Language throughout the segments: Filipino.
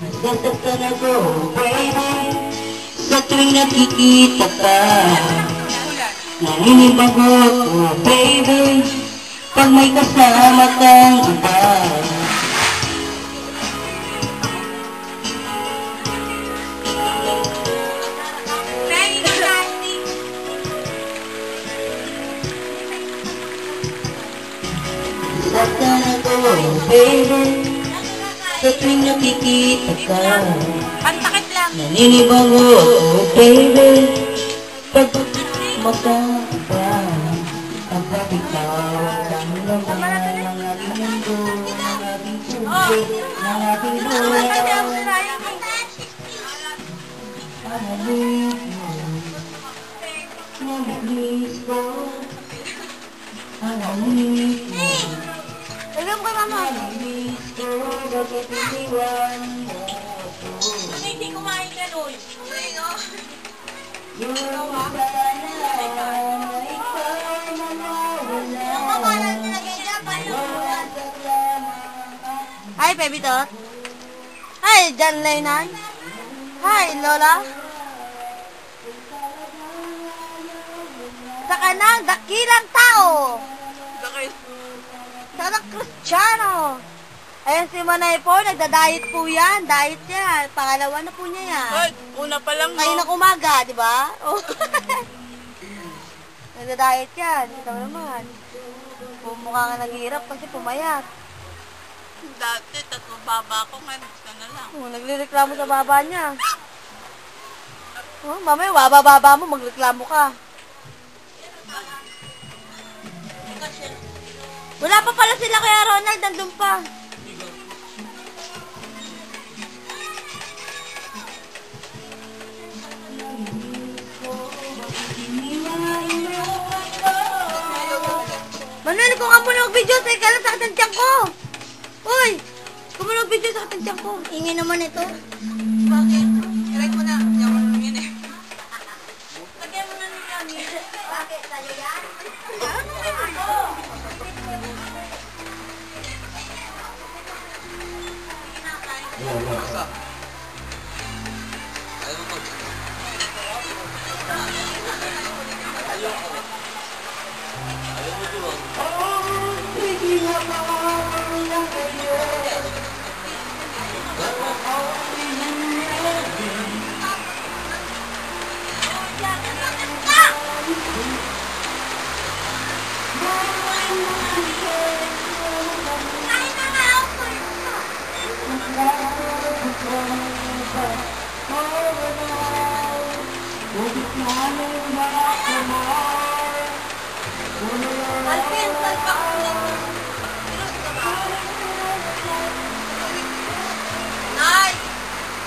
Nasasaktan ako, baby. Sa tuwing nakikita ka, naninibago ako, baby. Pag may kasama kang iba. Nasasaktan ako, baby. Sa tuwing nakikita ka, Pantakit lang. naninibago ako, baby. Pag magkakaba, ang pagkitawag kang laman ng aking mundo, ng aking puso, ng aking buhay. Mamalit mo, mamalit ko, mamalit mo. Alam ko, mama. Mamalit ko, bakit iniwan mo ako? Ano hindi kumain ka doon? Yung sana ay ikaw na mawala. Mawasak lamang ako. Hi, baby dot. Hi, John Lennon. Hi, Lola. Sa kanang dakilang tao. Sa Kristiyano. Ayan si Manay po, nagda-diet po yan. Diet yan. Pangalawa na po niya yan. Ay, una pa lang, Ngayon no? ng umaga, di ba? Oh. Nagda-diet yan. Ito naman. Mukha nga naghihirap kasi pumayat. Dati, tatlong baba ko, ngayon isa na lang. Oh, naglireklamo sa baba niya. Oh, mamaya, baba mo, magreklamo ka. Wala pa pala sila kaya Ronald, nandun pa. Manuel, kung ka muna mag-video, sa ikalang sakit ang tiyan ko. Uy, kung muna mag-video, sakit ang tiyan ko. Ingin naman ito. Bakit? I-like mo na. Yaman mo yun eh. Lagyan mo na nila. Bakit? Sa'yo yan? Alvin, salpak ko na. Nay!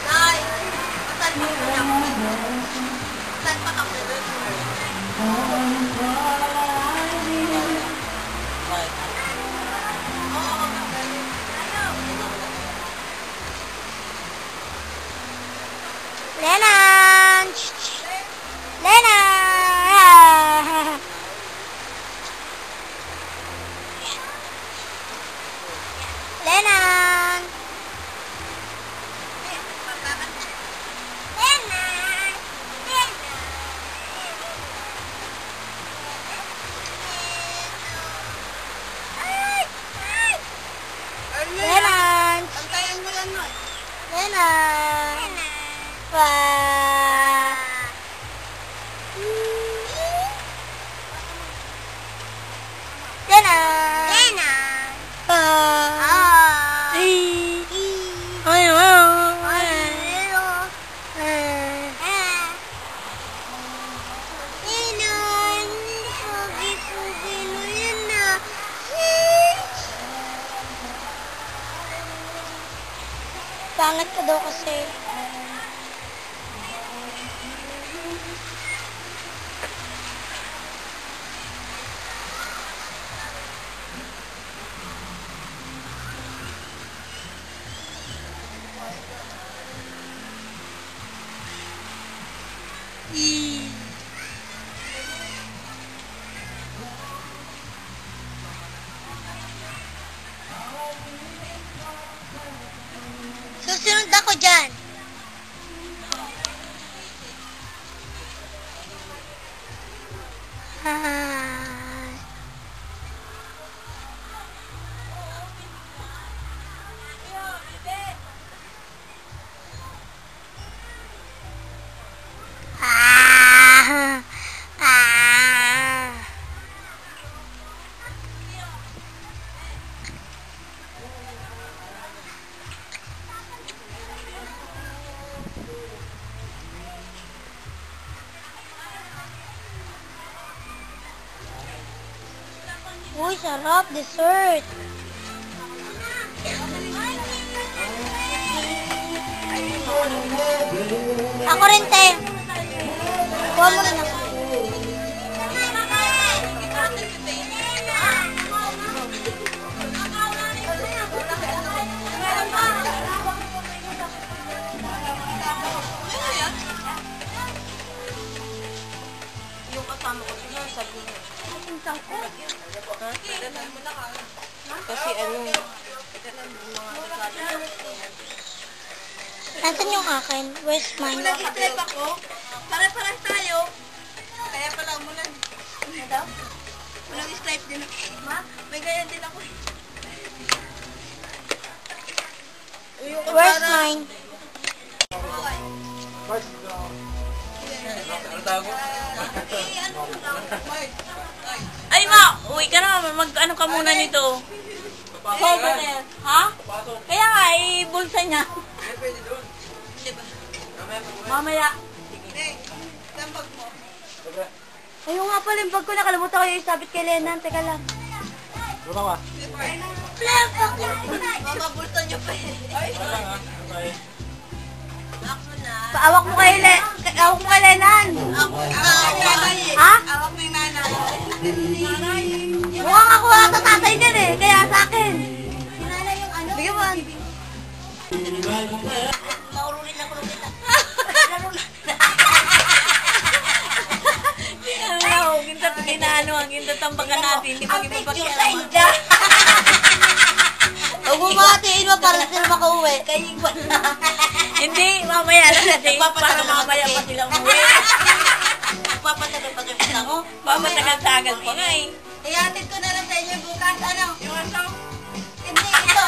Nay! Masalpak ko na. Salpak ako na. Lenan! Lenan! Lenan! Lenan! Antayin mo yan, no? Lenan! Lenan! Lenan! Pangit ka daw kasi. Susunod ako dyan. Uy, sarap, dessert. Ako rin, te. Kuha mo rin ako. Yung kasama ko sila, sabi niya. Kasi ano, Nasaan yung akin? Where's mine? nag-stripe ako. Pare-paras tayo. Kaya pala umulan. Ano daw? Walang stripe din ako. Ma? May ganyan din ako. Where's mine? Ay ma, uwi ka na. Mag-ano ka muna nito. Ha? Kaya nga, bulsa niya. Mamaya. Ayun nga pala yung bag ko. Nakalimutan ko yung isabit kay Lenan. Teka lang. Mamabulsa niyo pa eh. Ako na. Paawak mo kay Lenan. Ako nanay eh. Ha? Awak mo yung nanay. Mukhang ako ata tatay niyan eh. Kaya sa akin. Bigyan mo. Naurulit ako ng kita. Ano, ginta ginaano, ang ginta tambakan natin, hindi mo ipapakialaman. Huwag mo makatiin mo para sila makauwi. Hindi, mamaya na kasi para mamaya pa sila umuwi. Papatagal pa kami ako. Papatagal-tagal pa nga eh. Ihatid ko na lang sa inyo bukas. Ano? Yung ano? Hindi, ito.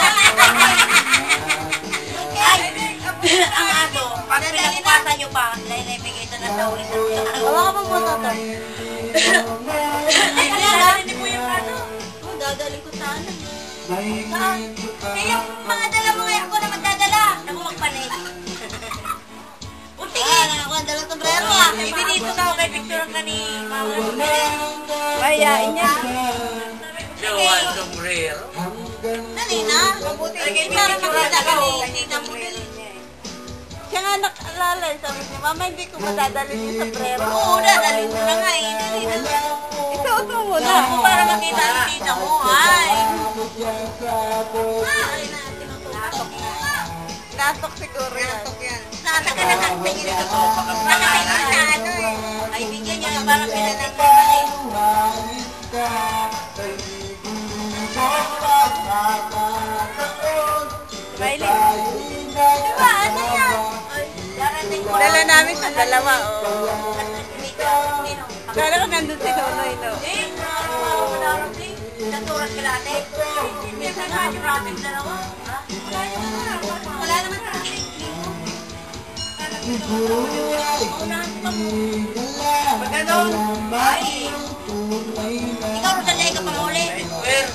Ang ato, pag pinagpasa nyo pa, nainibigay ito na sa ulit sa siya. Hawa ka pa mo ito. Hindi mo yung ano. Dadaling ko sana. Saan? Eh, yung mga dala mo ngayon ko na magdadala. Naku, magpalit. Tingin! Ako ang dalang sombrero ah. Ibinito ka ako kay picture ka ni Mama. Bayain niya. Jawan sombrero. Dali na. Mabuti. Para makita ka ni Tita Model. Siya nga nakalala, sabi niya, Mama, hindi ko madadalhin yung sombrero. Oo, dadalhin mo na nga eh. Dali na. Isuot mo muna. Para makita ang tita mo, ay. Nasok siguro yan. Nasa ka nakatingin ko. Nakatingin sa ano eh. Ay, bigyan niya para pinalang ko eh. Riley. Diba? Ano yan? Dala namin sa dalawa, oh. Akala ko nandun si Nonoy, no? Eh, nakarating. Naturas ka dati. Hindi ka nakarating dalawa. Wala naman sa akin. Pag ano? Ay. Ikaw, Rosalia, ka pang uli. Square.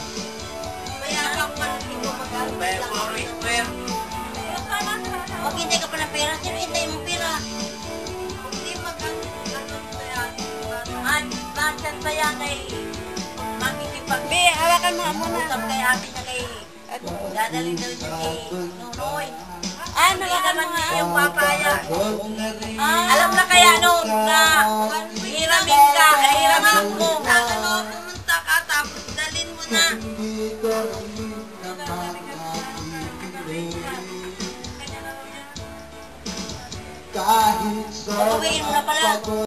Kaya ka pang hindi mo mag-alala. Square. Huwag hintay ka pa ng pera. Sino hintay mong pera? Hindi mag-chat pa yan kay Makikipag. Be, hawakan mo muna. Usap kay ate na kay dadalhin daw niya si Nunoy. Kaya naman niya yung papaya. Ah, Alam na kaya noon na hiramin ka, hiramin mo. Ano, pumunta ka tapos dalhin mo na. Kahit sa Uwiin mo na pala.